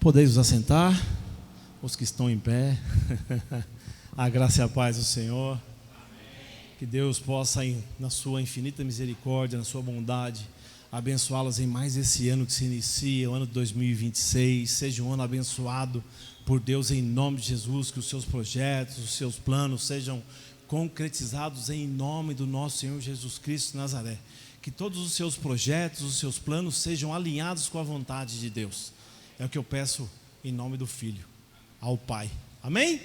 Podeis vos assentar, os que estão em pé. A graça e a paz do Senhor. Que Deus possa, na sua infinita misericórdia, na sua bondade, abençoá-las em mais esse ano que se inicia, o ano de 2026. Seja um ano abençoado por Deus em nome de Jesus. Que os seus projetos, os seus planos sejam concretizados em nome do nosso Senhor Jesus Cristo de Nazaré. Que todos os seus projetos, os seus planos sejam alinhados com a vontade de Deus. É o que eu peço em nome do Filho, ao Pai. Amém?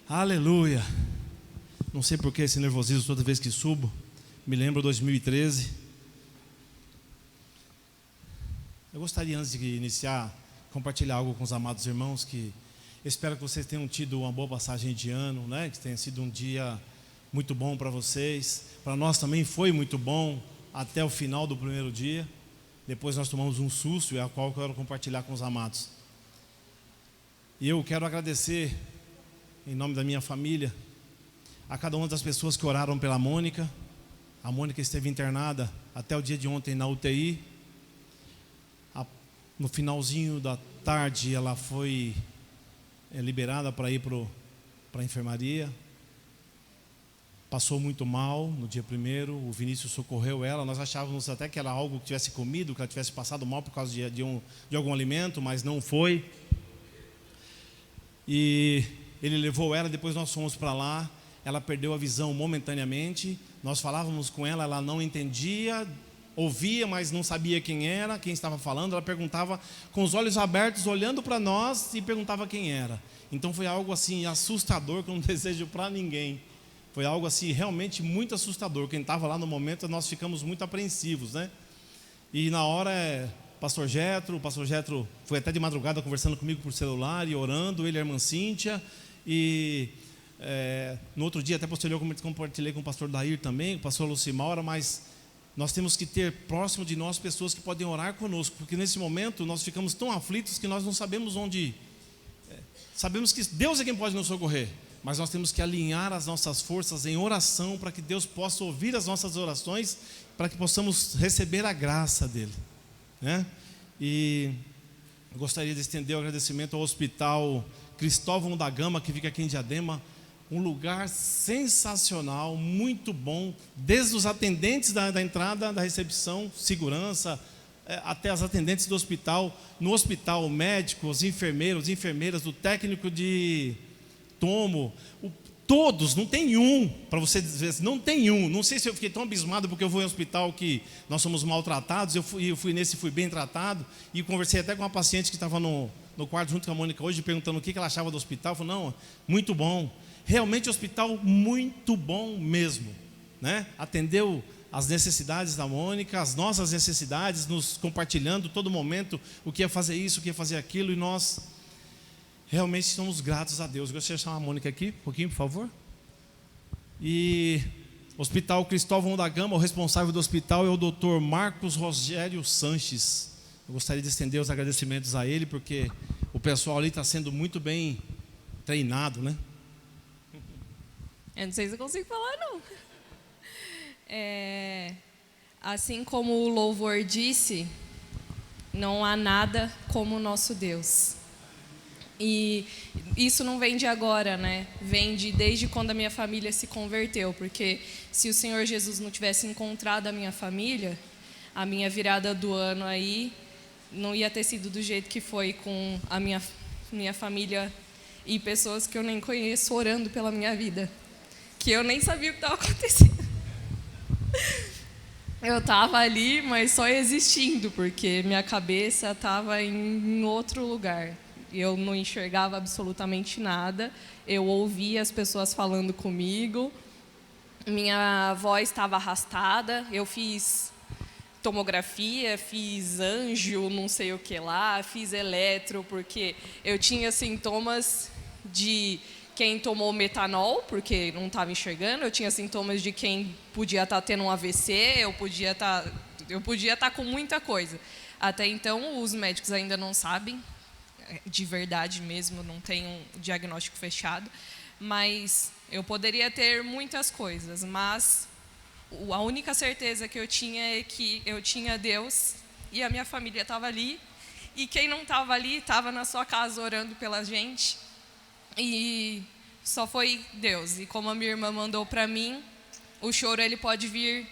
Aleluia. Não sei porque esse nervosismo toda vez que subo. Me lembro 2013. Eu gostaria, antes de iniciar, compartilhar algo com os amados irmãos, que espero que vocês tenham tido uma boa passagem de ano, né? Que tenha sido um dia muito bom para vocês. Para nós também foi muito bom até o final do primeiro dia. Depois nós tomamos um susto, e a qual eu quero compartilhar com os amados. E eu quero agradecer, em nome da minha família, a cada uma das pessoas que oraram pela Mônica. A Mônica esteve internada até o dia de ontem na UTI. No finalzinho da tarde ela foi liberada para ir para a enfermaria. Passou muito mal no dia primeiro. O Vinícius socorreu ela. Nós achávamos até que era algo que tivesse comido, que ela tivesse passado mal por causa de algum alimento, mas não foi. E ele levou ela, depois nós fomos para lá. Ela perdeu a visão momentaneamente. Nós falávamos com ela, ela não entendia, ouvia, mas não sabia quem era, quem estava falando. Ela perguntava com os olhos abertos, olhando para nós, e perguntava quem era. Então foi algo assim assustador, que eu não desejo para ninguém. Foi algo assim realmente muito assustador. Quem estava lá no momento, nós ficamos muito apreensivos, né? E na hora, o pastor Jetro foi até de madrugada conversando comigo por celular e orando, ele e a irmã Cíntia. E no outro dia, até posteriormente, compartilhei com o pastor Dair também, com o pastor Lucimaura. Mas nós temos que ter próximo de nós pessoas que podem orar conosco, porque nesse momento nós ficamos tão aflitos que nós não sabemos onde ir. Sabemos que Deus é quem pode nos socorrer, mas nós temos que alinhar as nossas forças em oração para que Deus possa ouvir as nossas orações, para que possamos receber a graça dele, né? E eu gostaria de estender o agradecimento ao Hospital Cristóvão da Gama, que fica aqui em Diadema. Um lugar sensacional, muito bom, desde os atendentes da entrada, da recepção, segurança, até as atendentes do hospital. No hospital, o médico, os enfermeiras, o técnico de tomo, todos, não tem um, para você dizer assim, não tem um. Não sei se eu fiquei tão abismado porque eu vou em um hospital que nós somos maltratados. Eu fui nesse, fui bem tratado, e conversei até com uma paciente que estava no quarto junto com a Mônica hoje, perguntando o que ela achava do hospital. Eu falei, não, muito bom, realmente hospital muito bom mesmo, né? Atendeu as necessidades da Mônica, as nossas necessidades, nos compartilhando todo momento o que ia fazer isso, o que ia fazer aquilo, e nós realmente somos gratos a Deus. Eu gostaria de chamar a Mônica aqui, um pouquinho, por favor. E Hospital Cristóvão da Gama, o responsável do hospital é o Dr. Marcos Rogério Sanches. Eu gostaria de estender os agradecimentos a ele, porque o pessoal ali está sendo muito bem treinado, né? Eu não sei se eu consigo falar, não. Assim como o louvor disse, não há nada como o nosso Deus. E isso não vem de agora, né? Vem desde quando a minha família se converteu. Porque se o Senhor Jesus não tivesse encontrado a minha família, a minha virada do ano aí não ia ter sido do jeito que foi, com a minha família e pessoas que eu nem conheço orando pela minha vida, que eu nem sabia o que estava acontecendo. Eu estava ali, mas só existindo, porque minha cabeça estava em outro lugar. Eu não enxergava absolutamente nada. Eu ouvia as pessoas falando comigo. Minha voz estava arrastada. Eu fiz tomografia, fiz anjo, não sei o que lá, fiz eletro, porque eu tinha sintomas de quem tomou metanol, porque não estava enxergando. Eu tinha sintomas de quem podia estar tendo um AVC, eu podia estar com muita coisa. Até então, os médicos ainda não sabem, de verdade mesmo, não tem um diagnóstico fechado, mas eu poderia ter muitas coisas, mas a única certeza que eu tinha é que eu tinha Deus e a minha família estava ali E quem não estava ali, estava na sua casa orando pela gente. E só foi Deus. E como a minha irmã mandou para mim, o choro ele pode vir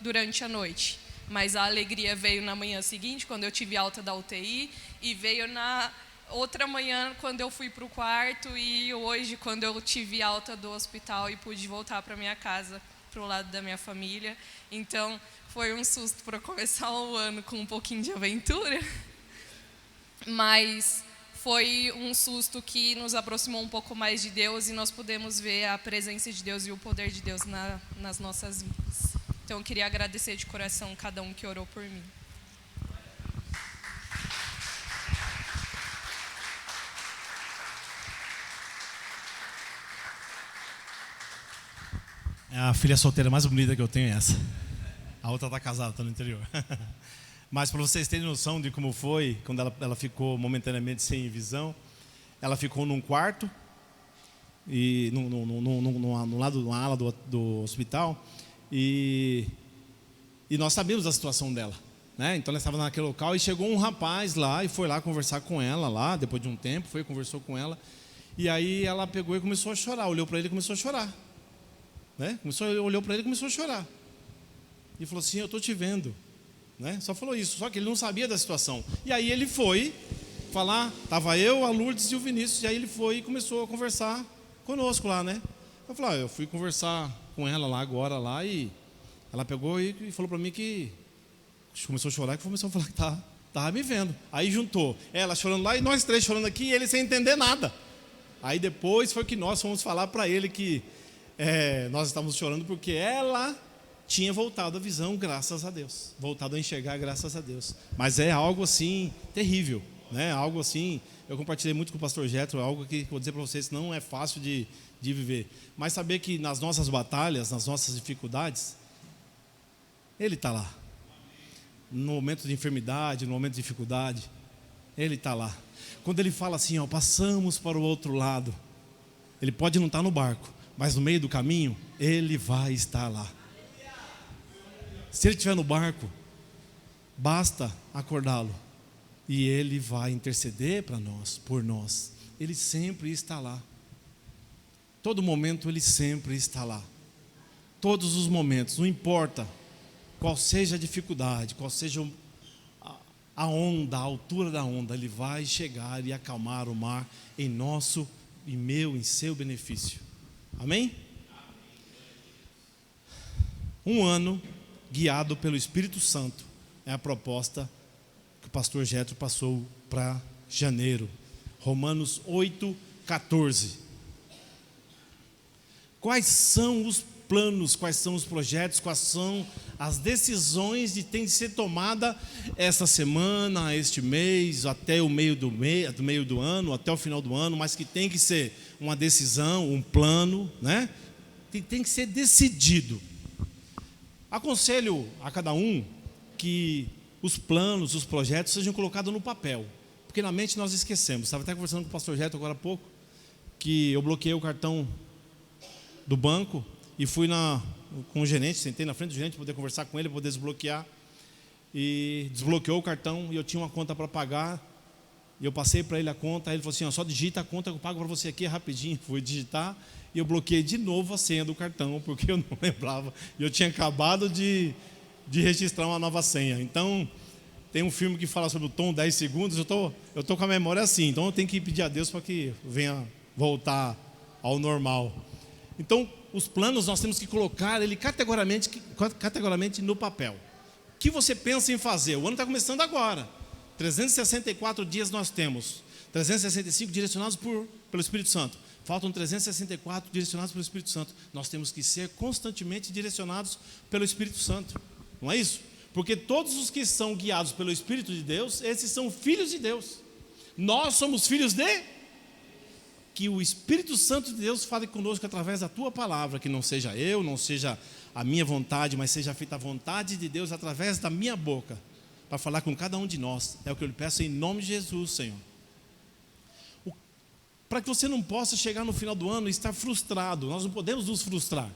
durante a noite. Mas a alegria veio na manhã seguinte, quando eu tive alta da UTI. E veio na outra manhã, quando eu fui para o quarto. E hoje, quando eu tive alta do hospital e pude voltar para minha casa, para o lado da minha família. Então, foi um susto para começar o ano com um pouquinho de aventura. Mas foi um susto que nos aproximou um pouco mais de Deus e nós pudemos ver a presença de Deus e o poder de Deus nas nossas vidas. Então, eu queria agradecer de coração cada um que orou por mim. A filha solteira mais bonita que eu tenho é essa. A outra está casada, está no interior. Mas para vocês terem noção de como foi, quando ela ficou momentaneamente sem visão, ela ficou num quarto, e no lado, numa ala do hospital, e nós sabíamos da situação dela, né? Então ela estava naquele local e chegou um rapaz lá e foi lá conversar com ela, lá, depois de um tempo, conversou com ela, e aí ela pegou e começou a chorar, olhou para ele e começou a chorar, né? Olhou para ele e começou a chorar, e falou assim: eu estou te vendo. Né? Só falou isso, só que ele não sabia da situação. E aí ele foi falar, estava eu, a Lourdes e o Vinícius. E aí ele foi e começou a conversar conosco lá, né? Eu falei: eu fui conversar com ela lá agora lá, e ela pegou e falou para mim que começou a chorar, que começou a falar que estava me vendo. Aí juntou ela chorando lá e nós três chorando aqui, e ele sem entender nada. Aí depois foi que nós fomos falar para ele que nós estávamos chorando porque ela tinha voltado a visão, graças a Deus, voltado a enxergar, graças a Deus. Mas é algo assim terrível, né? Algo assim, eu compartilhei muito com o pastor Jetro, algo que vou dizer para vocês, não é fácil de viver. Mas saber que nas nossas batalhas, nas nossas dificuldades, Ele está lá. No momento de enfermidade, no momento de dificuldade, Ele está lá. Quando Ele fala assim, passamos para o outro lado, Ele pode não estar no barco, mas no meio do caminho, Ele vai estar lá. Se Ele estiver no barco, basta acordá-lo e Ele vai interceder para nós, por nós. Ele sempre está lá. Todo momento Ele sempre está lá. Todos os momentos, não importa qual seja a dificuldade, qual seja a onda, a altura da onda, Ele vai chegar e acalmar o mar em nosso e meu, em seu benefício. Amém? Um ano guiado pelo Espírito Santo é a proposta que o pastor Jetro passou para janeiro. Romanos 8:14. Quais são os planos, quais são os projetos, quais são as decisões que têm de ser tomada essa semana, este mês, até o meio do ano, até o final do ano, mas que tem que ser uma decisão, um plano, né? Tem que ser decidido. Aconselho a cada um que os planos, os projetos sejam colocados no papel, porque na mente nós esquecemos. Estava até conversando com o pastor Jetro agora há pouco, que eu bloqueei o cartão do banco e fui com o gerente, sentei na frente do gerente para poder conversar com ele, para poder desbloquear, e desbloqueou o cartão, e eu tinha uma conta para pagar, e eu passei para ele a conta, aí ele falou assim: só digita a conta que eu pago para você aqui rapidinho. Fui digitar, e eu bloqueei de novo a senha do cartão, porque eu não lembrava, e eu tinha acabado de registrar uma nova senha. Então, tem um filme que fala sobre o tom 10 segundos, eu tô com a memória assim, então eu tenho que pedir a Deus para que venha voltar ao normal. Então, os planos nós temos que colocar ele categoricamente no papel. O que você pensa em fazer? O ano está começando agora. 364 dias nós temos, 365 direcionados pelo Espírito Santo. Faltam 364 direcionados pelo Espírito Santo. Nós temos que ser constantemente direcionados pelo Espírito Santo. Não é isso? Porque todos os que são guiados pelo Espírito de Deus, esses são filhos de Deus. Nós somos filhos de... Que o Espírito Santo de Deus fale conosco através da tua palavra, que não seja eu, não seja a minha vontade, mas seja feita a vontade de Deus através da minha boca, para falar com cada um de nós. É o que eu lhe peço em nome de Jesus, Senhor. Para que você não possa chegar no final do ano e estar frustrado. Nós não podemos nos frustrar,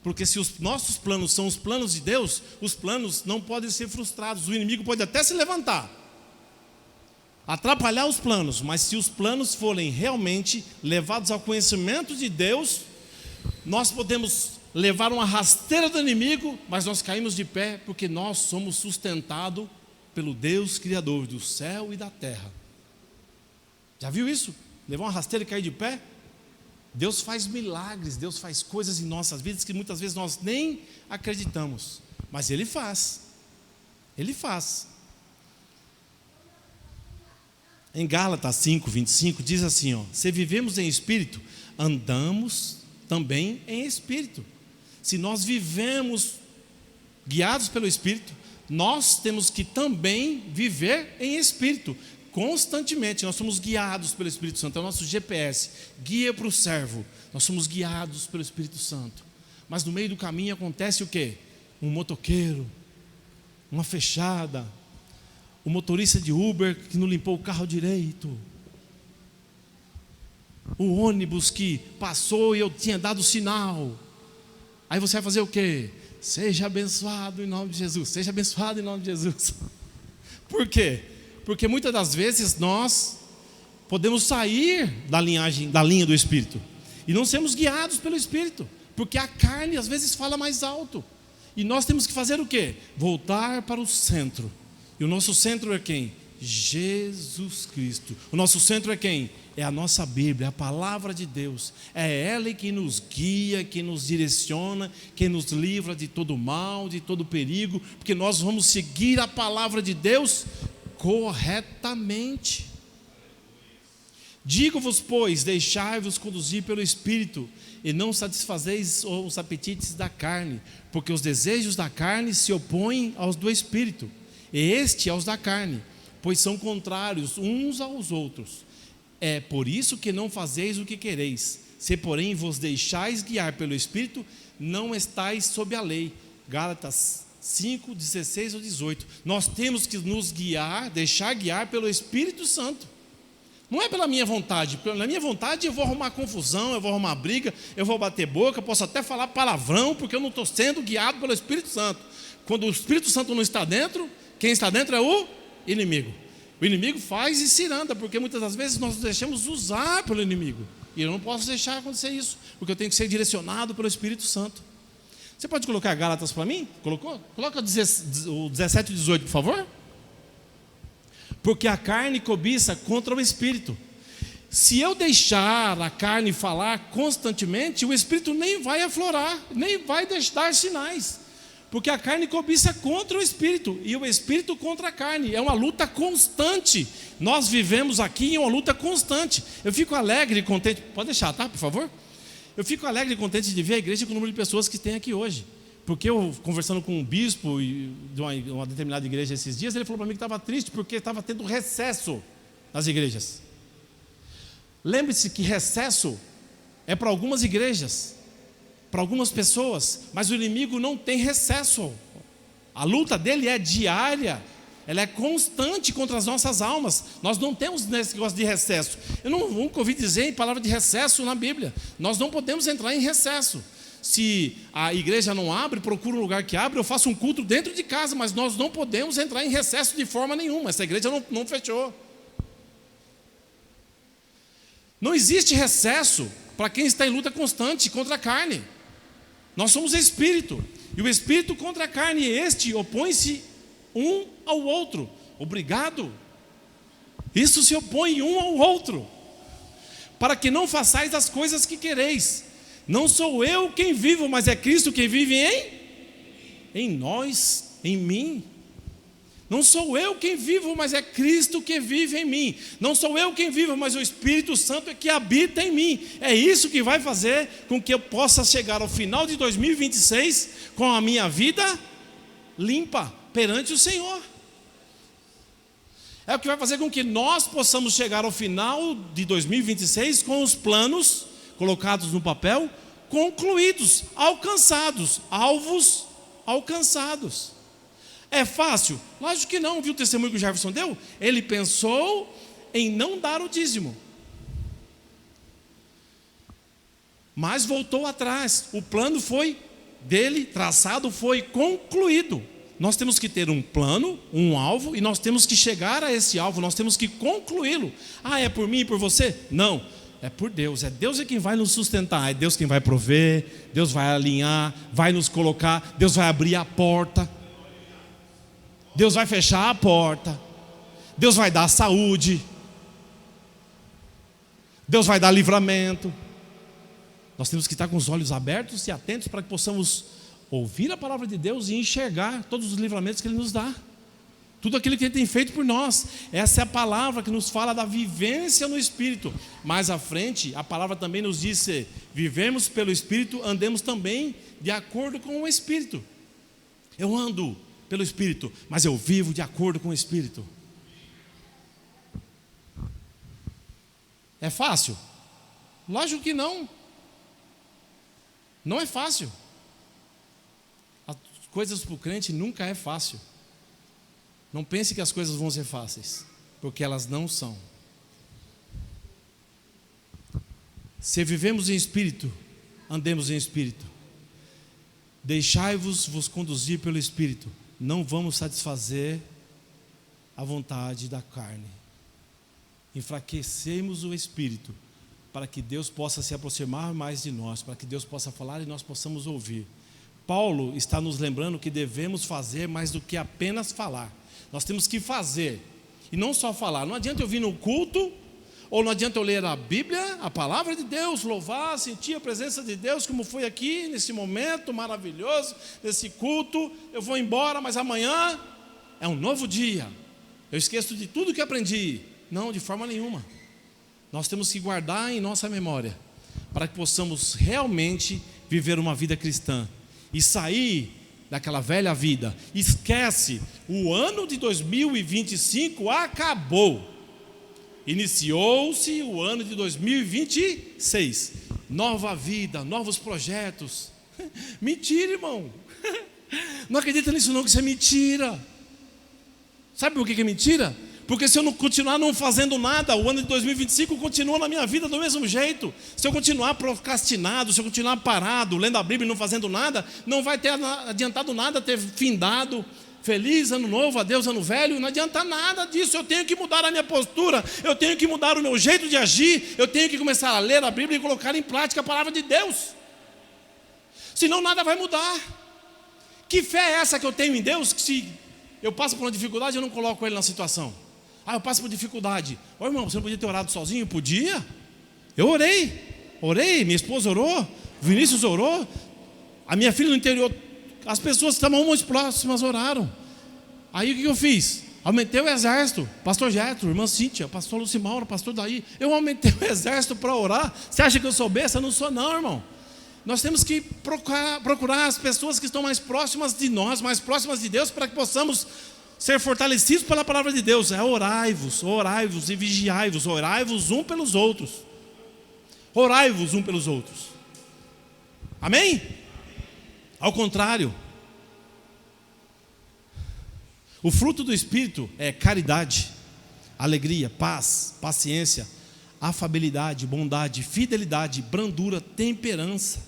porque se os nossos planos são os planos de Deus, os planos não podem ser frustrados. O inimigo pode até se levantar, atrapalhar os planos, mas se os planos forem realmente levados ao conhecimento de Deus, nós podemos levar uma rasteira do inimigo, mas nós caímos de pé, porque nós somos sustentados pelo Deus Criador do céu e da terra. Já viu isso? Levar uma rasteira e cair de pé? Deus faz milagres, Deus faz coisas em nossas vidas que muitas vezes nós nem acreditamos, mas Ele faz. Ele faz. Em Gálatas 5:25 diz assim, ó: se vivemos em espírito, andamos também em espírito. Se nós vivemos guiados pelo Espírito, nós temos que também viver em espírito, constantemente. Nós somos guiados pelo Espírito Santo, é o nosso GPS, guia para o servo. Nós somos guiados pelo Espírito Santo. Mas no meio do caminho acontece o quê? Um motoqueiro, uma fechada, o motorista de Uber que não limpou o carro direito, o ônibus que passou e eu tinha dado sinal. Aí você vai fazer o quê? Seja abençoado em nome de Jesus. Seja abençoado em nome de Jesus. Por quê? Porque muitas das vezes nós podemos sair da linha do Espírito e não sermos guiados pelo Espírito, porque a carne às vezes fala mais alto. E nós temos que fazer o quê? Voltar para o centro. E o nosso centro é quem? Jesus Cristo. O nosso centro é quem? É a nossa Bíblia, a palavra de Deus. É ela que nos guia, que nos direciona, que nos livra de todo mal, de todo perigo, porque nós vamos seguir a palavra de Deus corretamente. Digo-vos, pois, deixai-vos conduzir pelo Espírito, e não satisfazeis os apetites da carne, porque os desejos da carne se opõem aos do Espírito, e este aos da carne, pois são contrários uns aos outros. É por isso que não fazeis o que quereis. Se porém vos deixais guiar pelo Espírito, não estáis sob a lei. Gálatas 5:16 ou 18. Nós temos que nos guiar, deixar guiar pelo Espírito Santo. Não é pela minha vontade. Pela minha vontade eu vou arrumar confusão, eu vou arrumar briga, eu vou bater boca, posso até falar palavrão, porque eu não estou sendo guiado pelo Espírito Santo. Quando o Espírito Santo não está dentro, quem está dentro é o inimigo. O inimigo faz e ciranda, porque muitas das vezes nós nos deixamos usar pelo inimigo. E eu não posso deixar acontecer isso, porque eu tenho que ser direcionado pelo Espírito Santo. Você pode colocar Gálatas para mim? Colocou? Coloca o 17 e 18, por favor. Porque a carne cobiça contra o Espírito. Se eu deixar a carne falar constantemente, o Espírito nem vai aflorar, nem vai dar sinais. Porque a carne cobiça contra o Espírito, e o Espírito contra a carne. É uma luta constante. Nós vivemos aqui em uma luta constante. Eu fico alegre e contente. Pode deixar, tá, por favor? Eu fico alegre e contente de ver a igreja com o número de pessoas que tem aqui hoje. Porque eu, conversando com um bispo de uma determinada igreja esses dias, ele falou para mim que estava triste porque estava tendo recesso nas igrejas. Lembre-se que recesso é para algumas igrejas, para algumas pessoas, mas o inimigo não tem recesso. A luta dele é diária, ela é constante contra as nossas almas. Nós não temos esse negócio de recesso. Eu nunca ouvi dizer em palavra de recesso na Bíblia. Nós não podemos entrar em recesso. Se a igreja não abre, procura um lugar que abre, eu faço um culto dentro de casa, mas nós não podemos entrar em recesso de forma nenhuma. Essa igreja não fechou. Não existe recesso para quem está em luta constante contra a carne. Nós somos espírito, e o espírito contra a carne, e este opõe-se um ao outro. Obrigado. Isso se opõe um ao outro, para que não façais as coisas que quereis. Não sou eu quem vivo, mas é Cristo quem vive em nós, em mim. Não sou eu quem vivo, mas é Cristo que vive em mim. Não sou eu quem vivo, mas o Espírito Santo é que habita em mim. É isso que vai fazer com que eu possa chegar ao final de 2026 com a minha vida limpa perante o Senhor. É o que vai fazer com que nós possamos chegar ao final de 2026 com os planos colocados no papel, concluídos, alcançados, alvos alcançados. É fácil? Lógico que não. Viu o testemunho que o Jefferson deu? Ele pensou em não dar o dízimo, mas voltou atrás. O plano foi dele traçado, foi concluído. nós temos que ter um plano, um alvo, e nós temos que chegar a esse alvo, nós temos que concluí-lo. Ah, é por mim e por você? Não, é por Deus. É Deus quem vai nos sustentar, é Deus quem vai prover, Deus vai alinhar, vai nos colocar, Deus vai abrir a porta, Deus vai fechar a porta, Deus vai dar saúde, Deus vai dar livramento. Nós temos que estar com os olhos abertos e atentos para que possamos ouvir a palavra de Deus e enxergar todos os livramentos que Ele nos dá, tudo aquilo que Ele tem feito por nós. Essa é a palavra que nos fala da vivência no Espírito. Mais à frente, a palavra também nos diz: se vivemos pelo Espírito, andemos também de acordo com o Espírito. Eu ando pelo Espírito, mas eu vivo de acordo com o Espírito. É fácil? Lógico que não. Não é fácil. As coisas para o crente nunca é fácil. Não pense que as coisas vão ser fáceis, porque elas não são. Se vivemos em Espírito, andemos em Espírito. Deixai-vos conduzir pelo Espírito. Não vamos satisfazer a vontade da carne. Enfraquecemos o Espírito para que Deus possa se aproximar mais de nós, para que Deus possa falar e nós possamos ouvir. Paulo está nos lembrando que devemos fazer mais do que apenas falar. Nós temos que fazer, e não só falar. Não adianta eu vir no culto, ou não adianta eu ler a Bíblia, a palavra de Deus, louvar, sentir a presença de Deus, como foi aqui, nesse momento maravilhoso, nesse culto. Eu vou embora, mas amanhã é um novo dia. Eu esqueço de tudo que aprendi. Não, de forma nenhuma. Nós temos que guardar em nossa memória, para que possamos realmente viver uma vida cristã e sair daquela velha vida. Esquece, o ano de 2025 acabou. Iniciou-se o ano de 2026. Nova vida, novos projetos. Mentira, irmão. Não acredita nisso não, que isso é mentira. Sabe por que é mentira? Porque se eu não continuar não fazendo nada, o ano de 2025 continua na minha vida do mesmo jeito. Se eu continuar procrastinado, se eu continuar parado, lendo a Bíblia e não fazendo nada, não vai ter adiantado nada, ter findado. Feliz ano novo, adeus ano velho, não adianta nada disso. Eu tenho que mudar a minha postura, eu tenho que mudar o meu jeito de agir, eu tenho que começar a ler a Bíblia e colocar em prática a palavra de Deus. Senão nada vai mudar. Que fé é essa que eu tenho em Deus, que se eu passo por uma dificuldade, eu não coloco Ele na situação? Ah, eu passo por dificuldade. Ô irmão, você não podia ter orado sozinho? Podia. Eu orei, minha esposa orou, Vinícius orou, a minha filha no interior, as pessoas que estavam mais próximas oraram. Aí o que eu fiz? Aumentei o exército, pastor Getro, irmã Cíntia, pastor Lucimauro, pastor Daí. Eu aumentei o exército para orar. Você acha que eu sou besta? Eu não sou não, irmão. Nós temos que procurar as pessoas que estão mais próximas de nós, mais próximas de Deus, para que possamos ser fortalecidos pela palavra de Deus. É orai-vos e vigiai-vos, orai-vos um pelos outros. Orai-vos um pelos outros. Amém? Ao contrário, o fruto do Espírito é caridade, alegria, paz, paciência, afabilidade, bondade, fidelidade, brandura, temperança.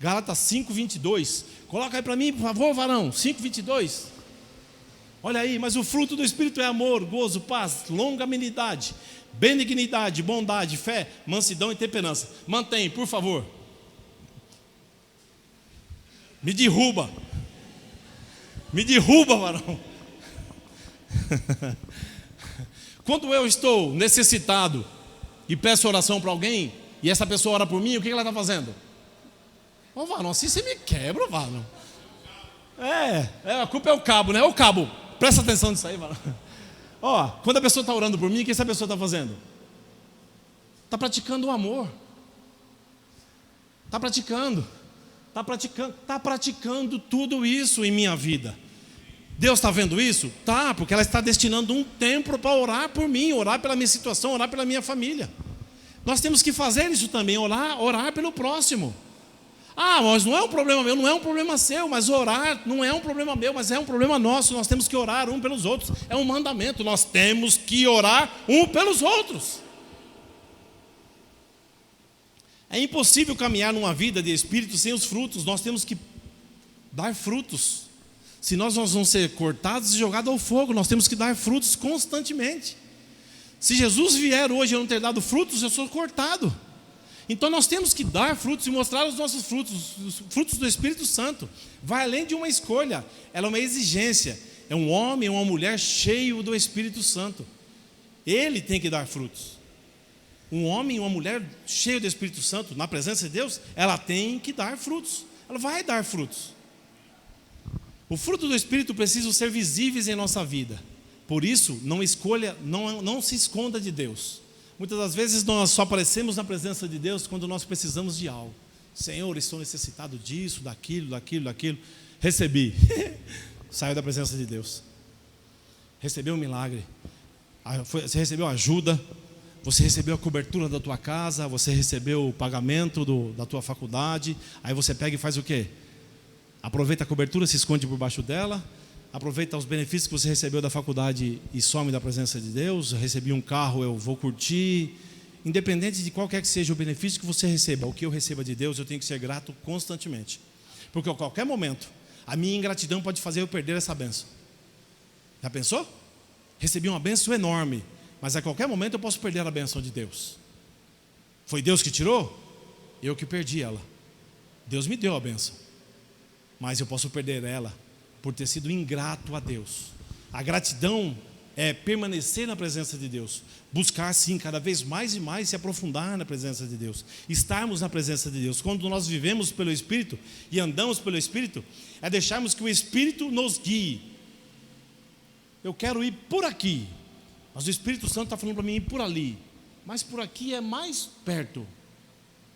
Gálatas 5:22. Coloca aí para mim, por favor, varão. 5:22. Olha aí, mas o fruto do Espírito é amor, gozo, paz, longanimidade, benignidade, bondade, fé, mansidão e temperança. Mantém, por favor. Me derruba, varão. Quando eu estou necessitado e peço oração para alguém, e essa pessoa ora por mim, o que ela está fazendo? Ô varão, assim você me quebra, varão. A culpa é o cabo, né? O cabo, presta atenção nisso aí, varão. Ó, quando a pessoa está orando por mim, o que essa pessoa está fazendo? Está praticando o amor. Está praticando tudo isso em minha vida. Deus está vendo isso? Tá, porque ela está destinando um tempo para orar por mim, orar pela minha situação, orar pela minha família. Nós temos que fazer isso também, orar pelo próximo. Ah, mas não é um problema meu, não é um problema seu, mas orar não é um problema meu, mas é um problema nosso. Nós temos que orar um pelos outros, é um mandamento. Nós temos que orar um pelos outros. É impossível caminhar numa vida de espírito sem os frutos. Nós temos que dar frutos. Senão nós vamos ser cortados e jogados ao fogo. Nós temos que dar frutos constantemente. Se Jesus vier hoje e eu não ter dado frutos, eu sou cortado. Então nós temos que dar frutos e mostrar os nossos frutos, os frutos do Espírito Santo. Vai além de uma escolha, ela é uma exigência. É um homem, uma mulher cheio do Espírito Santo. Ele tem que dar frutos. Um homem e uma mulher cheio do Espírito Santo, na presença de Deus, ela tem que dar frutos. Ela vai dar frutos. O fruto do Espírito precisa ser visíveis em nossa vida. Por isso, não se esconda de Deus. Muitas das vezes nós só aparecemos na presença de Deus quando nós precisamos de algo. Senhor, estou necessitado disso, daquilo. Recebi. Saiu da presença de Deus. Recebeu um milagre. Você recebeu ajuda. Você recebeu a cobertura da tua casa. Você recebeu o pagamento da tua faculdade. Aí você pega e faz o quê? Aproveita a cobertura, se esconde por baixo dela. Aproveita os benefícios que você recebeu da faculdade e some da presença de Deus. Eu recebi um carro, eu vou curtir. Independente de qualquer que seja o benefício que você receba, o que eu receba de Deus, eu tenho que ser grato constantemente. Porque a qualquer momento, a minha ingratidão pode fazer eu perder essa bênção. Já pensou? Recebi uma bênção enorme, mas a qualquer momento eu posso perder a bênção de Deus. Foi Deus que tirou? Eu que perdi ela. Deus me deu a bênção, mas eu posso perder ela por ter sido ingrato a Deus. A gratidão é permanecer na presença de Deus, buscar sim cada vez mais e mais se aprofundar na presença de Deus, estarmos na presença de Deus. Quando nós vivemos pelo Espírito e andamos pelo Espírito, é deixarmos que o Espírito nos guie. Eu quero ir por aqui, mas o Espírito Santo está falando para mim ir por ali, mas por aqui é mais perto,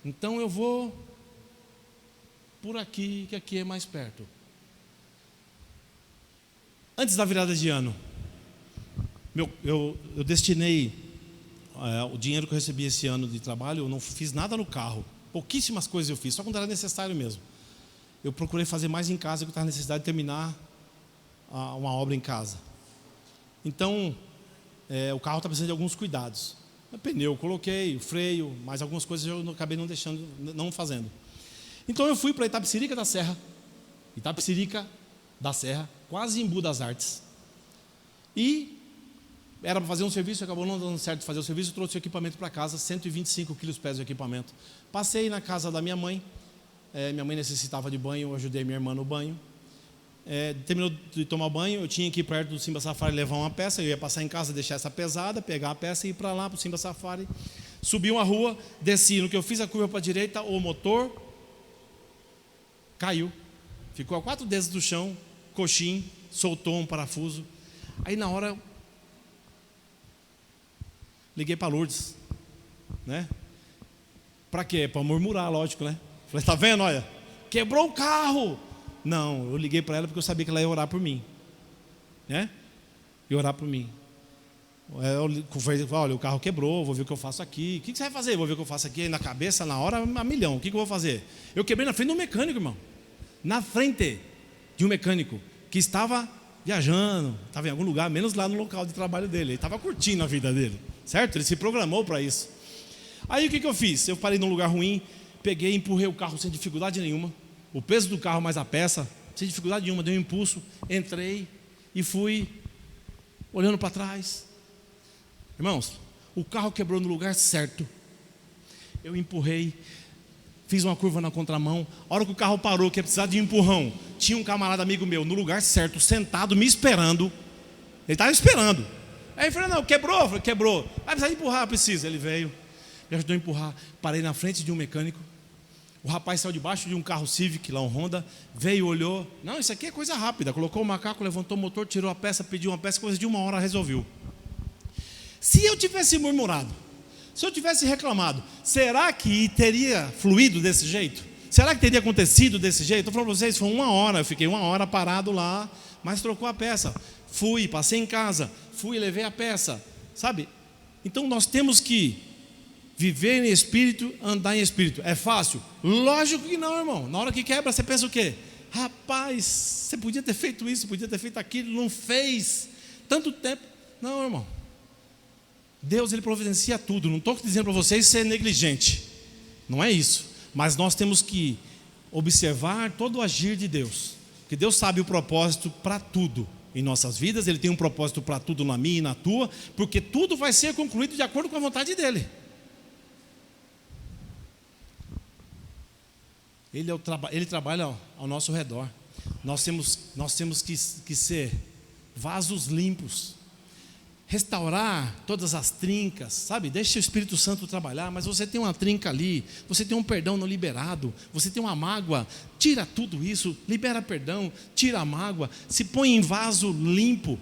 então eu vou por aqui, que aqui é mais perto. Antes da virada de ano, eu destinei o dinheiro que eu recebi esse ano de trabalho. Eu não fiz nada no carro, pouquíssimas coisas eu fiz, só quando era necessário mesmo. Eu procurei fazer mais em casa, porque eu estava necessidade de terminar uma obra em casa. Então, o carro está precisando de alguns cuidados. O pneu eu coloquei, o freio, mas algumas coisas eu acabei não fazendo. Então eu fui para Itapecerica da Serra, quase em Embu das Artes. E era para fazer um serviço, acabou não dando certo de fazer o serviço, trouxe o equipamento para casa, 125 quilos pesa o equipamento. Passei na casa da minha mãe, minha mãe necessitava de banho, eu ajudei minha irmã no banho. Terminou de tomar banho, eu tinha que ir perto do Simba Safari levar uma peça, eu ia passar em casa, deixar essa pesada, pegar a peça e ir para lá, para o Simba Safari. Subi uma rua, desci, no que eu fiz a curva para a direita, o motor caiu, ficou a 4 dedos do chão, coxim, soltou um parafuso. Aí na hora, liguei para Lourdes, né? Para quê? Para murmurar, lógico, né? Falei, tá vendo, olha, quebrou o carro. Não, eu liguei para ela porque eu sabia que ela ia orar por mim, né? Ia orar por mim. Eu falei, olha, o carro quebrou, vou ver o que eu faço aqui. O que você vai fazer? Vou ver o que eu faço aqui. Aí na cabeça, na hora, a milhão. O que eu vou fazer? Eu quebrei na frente de um mecânico, irmão. Na frente de um mecânico que estava viajando, estava em algum lugar, menos lá no local de trabalho dele. Ele estava curtindo a vida dele, certo? Ele se programou para isso. Aí o que eu fiz? Eu parei num lugar ruim, peguei e empurrei o carro sem dificuldade nenhuma. O peso do carro mais a peça, sem dificuldade nenhuma, dei um impulso, entrei e fui olhando para trás. Irmãos, o carro quebrou no lugar certo. Eu empurrei, fiz uma curva na contramão. A hora que o carro parou, que ia precisar de um empurrão, tinha um camarada amigo meu no lugar certo, sentado, me esperando. Ele estava esperando. Aí ele falou, não, quebrou? Eu falei, quebrou. Vai precisar de empurrar? Precisa. Ele veio, me ajudou a empurrar. Parei na frente de um mecânico. O rapaz saiu debaixo de um carro Civic, lá um Honda, veio, olhou. Não, isso aqui é coisa rápida. Colocou o macaco, levantou o motor, tirou a peça, pediu uma peça, coisa de 1 hora resolveu. Se eu tivesse murmurado, se eu tivesse reclamado, será que teria fluído desse jeito? Será que teria acontecido desse jeito? Estou falando para vocês, foi 1 hora, eu fiquei 1 hora parado lá, mas trocou a peça. Fui, passei em casa, fui e levei a peça, sabe? Então nós temos que viver em espírito, andar em espírito. É fácil? Lógico que não, irmão. Na hora que quebra, você pensa o quê? Rapaz, você podia ter feito isso, podia ter feito aquilo, não fez. Tanto tempo. Não, irmão. Deus, Ele providencia tudo. Não estou dizendo para vocês ser negligente. Não é isso. Mas nós temos que observar todo o agir de Deus. Porque Deus sabe o propósito para tudo em nossas vidas. Ele tem um propósito para tudo na minha e na tua, porque tudo vai ser concluído de acordo com a vontade dele. Ele trabalha ao nosso redor. Nós temos que ser vasos limpos, restaurar todas as trincas, sabe? Deixa o Espírito Santo trabalhar. Mas você tem uma trinca ali, você tem um perdão não liberado, você tem uma mágoa, tira tudo isso, libera perdão, tira a mágoa, se põe em vaso limpo,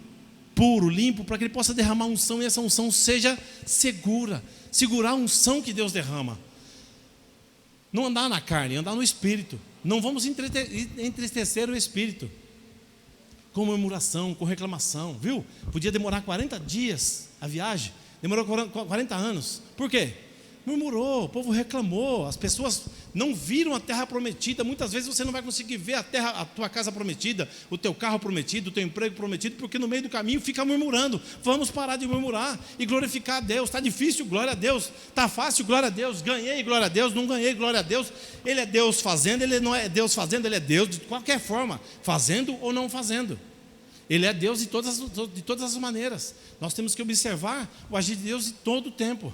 puro, limpo, para que ele possa derramar unção, e essa unção seja segura, segurar a unção que Deus derrama. Não andar na carne, andar no Espírito. Não vamos entristecer o Espírito com murmuração, com reclamação, viu? Podia demorar 40 dias a viagem, demorou 40 anos. Por quê? Murmurou, o povo reclamou, as pessoas não viram a terra prometida. Muitas vezes você não vai conseguir ver a tua casa prometida, o teu carro prometido, o teu emprego prometido, porque no meio do caminho fica murmurando. Vamos parar de murmurar e glorificar a Deus. Está difícil, glória a Deus. Está fácil, glória a Deus. Ganhei, glória a Deus. Não ganhei, glória a Deus. Ele é Deus fazendo, ele não é Deus fazendo, ele é Deus de qualquer forma, fazendo ou não fazendo. Ele é Deus de todas as maneiras. Nós temos que observar o agir de Deus de todo o tempo.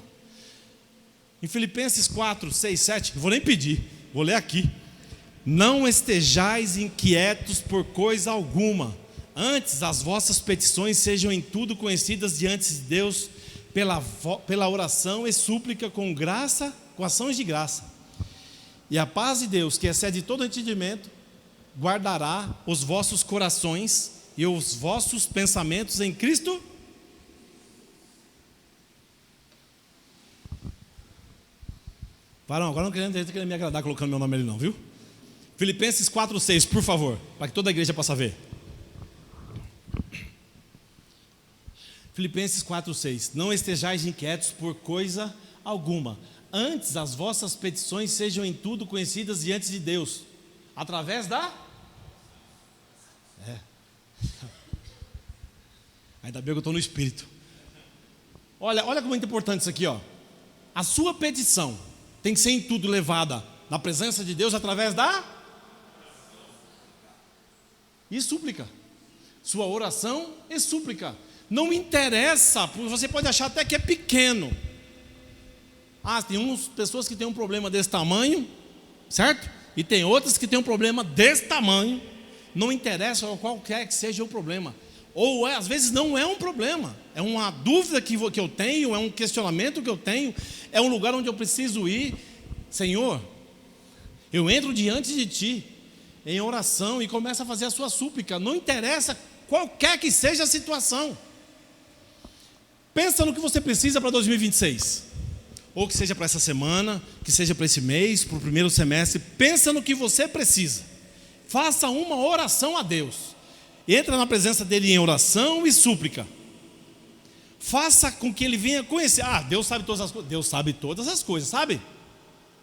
Em Filipenses 4, 6, 7, não vou nem pedir, vou ler aqui. Não estejais inquietos por coisa alguma, antes as vossas petições sejam em tudo conhecidas diante de Deus, pela oração e súplica com graça, com ações de graça. E a paz de Deus, que excede todo entendimento, guardará os vossos corações e os vossos pensamentos em Cristo. Varão, agora não querendo me agradar colocando meu nome ali não, viu? Filipenses 4,6, por favor, para que toda a igreja possa ver. Filipenses 4,6. Não estejais inquietos por coisa alguma, antes as vossas petições sejam em tudo conhecidas diante de Deus, através da... Ainda bem que eu estou no Espírito. Olha como é importante isso aqui, ó. A sua petição tem que ser em tudo levada na presença de Deus através da e súplica. Sua oração e súplica. Não interessa, você pode achar até que é pequeno. Tem umas pessoas que têm um problema desse tamanho, certo? E tem outras que têm um problema desse tamanho. Não interessa qualquer que seja o problema. Ou às vezes não é um problema, é uma dúvida que eu tenho, é um questionamento que eu tenho, é um lugar onde eu preciso ir. Senhor, eu entro diante de Ti em oração e começo a fazer a sua súplica. Não interessa qualquer que seja a situação. Pensa no que você precisa para 2026, ou que seja para essa semana, que seja para esse mês, para o primeiro semestre. Pensa no que você precisa. Faça uma oração a Deus. Entra na presença dele em oração e súplica. Faça com que ele venha conhecer. Deus sabe todas as coisas. Deus sabe todas as coisas, sabe?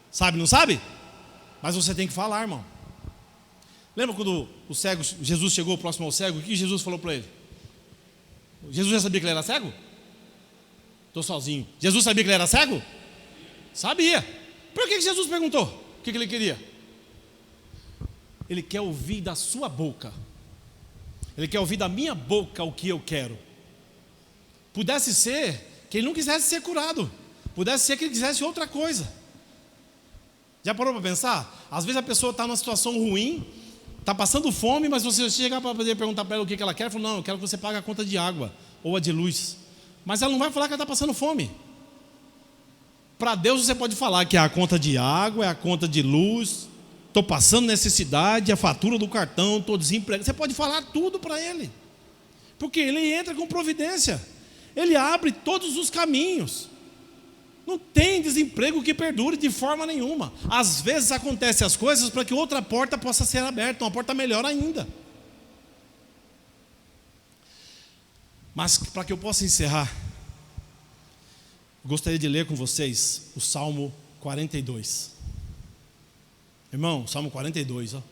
Sabe, não sabe? Mas você tem que falar, irmão. Lembra quando o cego, Jesus chegou próximo ao cego? O que Jesus falou para ele? Jesus já sabia que ele era cego? Estou sozinho. Jesus sabia que ele era cego? Sabia. Por que Jesus perguntou? O que ele queria? Ele quer ouvir da sua boca. Ele quer ouvir da minha boca o que eu quero. Pudesse ser que ele não quisesse ser curado. Pudesse ser que ele quisesse outra coisa. Já parou para pensar? Às vezes a pessoa está numa situação ruim, está passando fome, mas você chega para poder perguntar para ela o que ela quer. Ela fala, não, eu quero que você pague a conta de água ou a de luz. Mas ela não vai falar que ela está passando fome. Para Deus você pode falar que é a conta de água, é a conta de luz, estou passando necessidade, a fatura do cartão, estou desempregado. Você pode falar tudo para Ele, porque Ele entra com providência. Ele abre todos os caminhos. Não tem desemprego que perdure de forma nenhuma. Às vezes acontecem as coisas para que outra porta possa ser aberta, uma porta melhor ainda. Mas para que eu possa encerrar, gostaria de ler com vocês o Salmo 42. Irmão, Salmo 42, ó.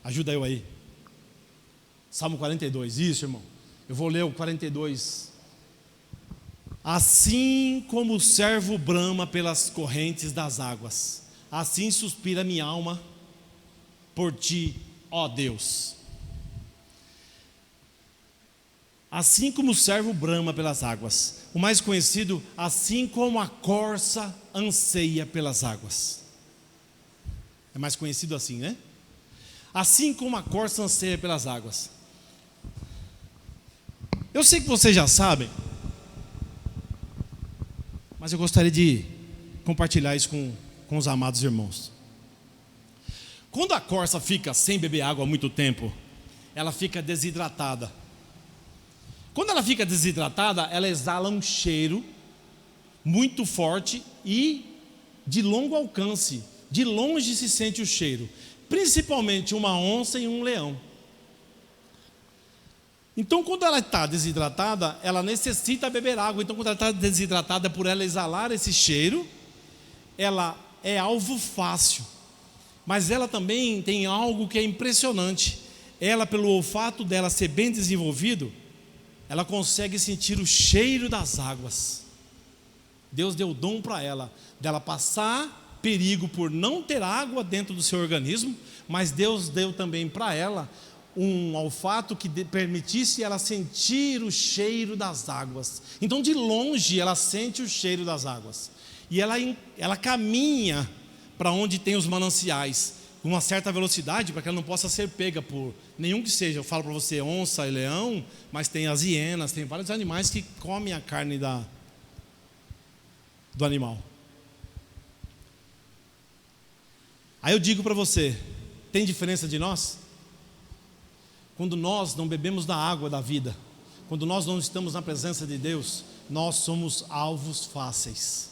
Ajuda eu aí. Salmo 42, isso, irmão. Eu vou ler o 42. Assim como o servo brama pelas correntes das águas, assim suspira minha alma por ti, ó Deus. Assim como o servo brama pelas águas, o mais conhecido, assim como a corça anseia pelas águas. É mais conhecido assim, né? Assim como a corça anseia pelas águas. Eu sei que vocês já sabem, mas eu gostaria de compartilhar isso com os amados irmãos. Quando a corça fica sem beber água há muito tempo, ela fica desidratada. Quando ela fica desidratada, ela exala um cheiro muito forte e de longo alcance. De longe se sente o cheiro, principalmente uma onça e um leão. Então, quando ela está desidratada, ela necessita beber água. Então, quando ela está desidratada, por ela exalar esse cheiro, ela é alvo fácil. Mas ela também tem algo que é impressionante. Ela, pelo olfato dela ser bem desenvolvido, ela consegue sentir o cheiro das águas. Deus deu o dom para ela, dela passar perigo por não ter água dentro do seu organismo, mas Deus deu também para ela um olfato que permitisse ela sentir o cheiro das águas. Então, de longe, ela sente o cheiro das águas. E ela caminha para onde tem os mananciais, com uma certa velocidade, para que ela não possa ser pega por nenhum que seja. Eu falo para você, onça e leão, mas tem as hienas, tem vários animais que comem a carne do animal. Aí eu digo para você, tem diferença de nós? Quando nós não bebemos da água da vida, quando nós não estamos na presença de Deus, nós somos alvos fáceis.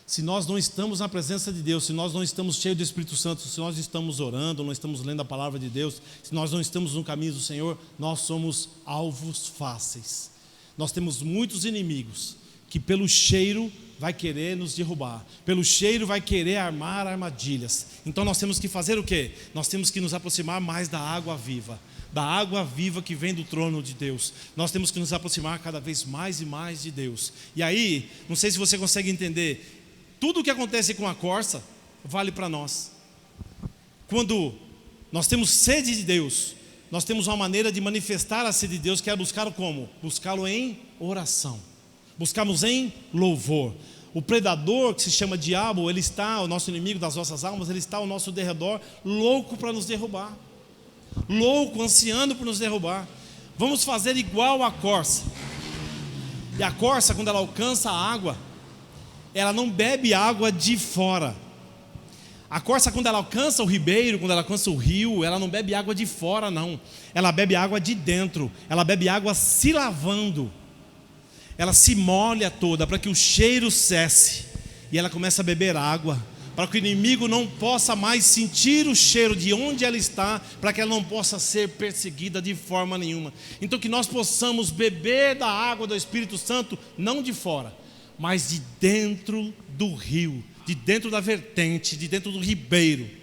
Se nós não estamos na presença de Deus, se nós não estamos cheios do Espírito Santo, se nós estamos orando, não estamos lendo a palavra de Deus, se nós não estamos no caminho do Senhor, nós somos alvos fáceis. Nós temos muitos inimigos que pelo cheiro vai querer nos derrubar, pelo cheiro vai querer armar armadilhas. Então nós temos que fazer o quê? Nós temos que nos aproximar mais da água viva que vem do trono de Deus. Nós temos que nos aproximar cada vez mais e mais de Deus. E aí, não sei se você consegue entender, tudo o que acontece com a corça vale para nós. Quando nós temos sede de Deus, nós temos uma maneira de manifestar a sede de Deus, que é buscá-lo como? Buscá-lo em oração. Buscamos em louvor. O predador, que se chama diabo, ele está, o nosso inimigo das nossas almas, ele está ao nosso derredor, louco para nos derrubar. Louco, ansiando por nos derrubar. Vamos fazer igual a corça. E a corça, quando ela alcança a água, ela não bebe água de fora. A corça, quando ela alcança o ribeiro, quando ela alcança o rio, ela não bebe água de fora, não. Ela bebe água de dentro. Ela bebe água se lavando. Ela se molha toda para que o cheiro cesse. E ela começa a beber água, para que o inimigo não possa mais sentir o cheiro de onde ela está, para que ela não possa ser perseguida de forma nenhuma. Então que nós possamos beber da água do Espírito Santo, não de fora, mas de dentro do rio, de dentro da vertente, de dentro do ribeiro.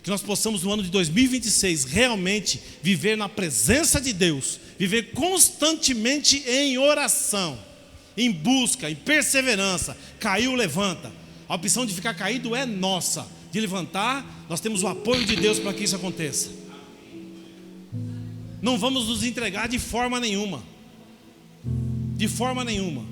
Que nós possamos no ano de 2026 realmente viver na presença de Deus, viver constantemente em oração, em busca, em perseverança. Caiu, levanta. A opção de ficar caído é nossa. De levantar, nós temos o apoio de Deus para que isso aconteça. Não vamos nos entregar de forma nenhuma. De forma nenhuma.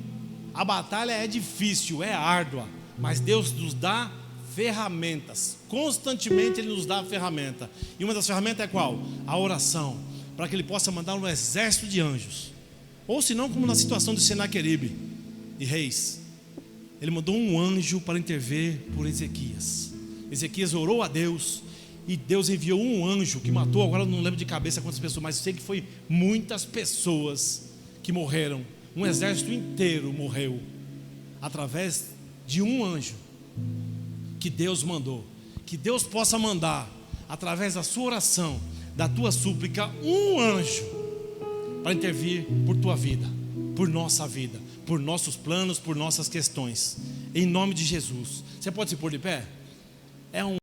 A batalha é difícil, é árdua, mas Deus nos dá ferramentas. Constantemente Ele nos dá a ferramenta. E uma das ferramentas é qual? A oração. Para que Ele possa mandar um exército de anjos. Ou se não, como na situação de Senaqueribe e reis, Ele mandou um anjo para intervir por Ezequias. Ezequias orou a Deus e Deus enviou um anjo que matou, agora eu não lembro de cabeça quantas pessoas, mas eu sei que foi muitas pessoas que morreram. Um exército inteiro morreu através de um anjo que Deus mandou. Que Deus possa mandar, através da sua oração, da tua súplica, um anjo para intervir por tua vida, por nossa vida, por nossos planos, por nossas questões. Em nome de Jesus. Você pode se pôr de pé? É um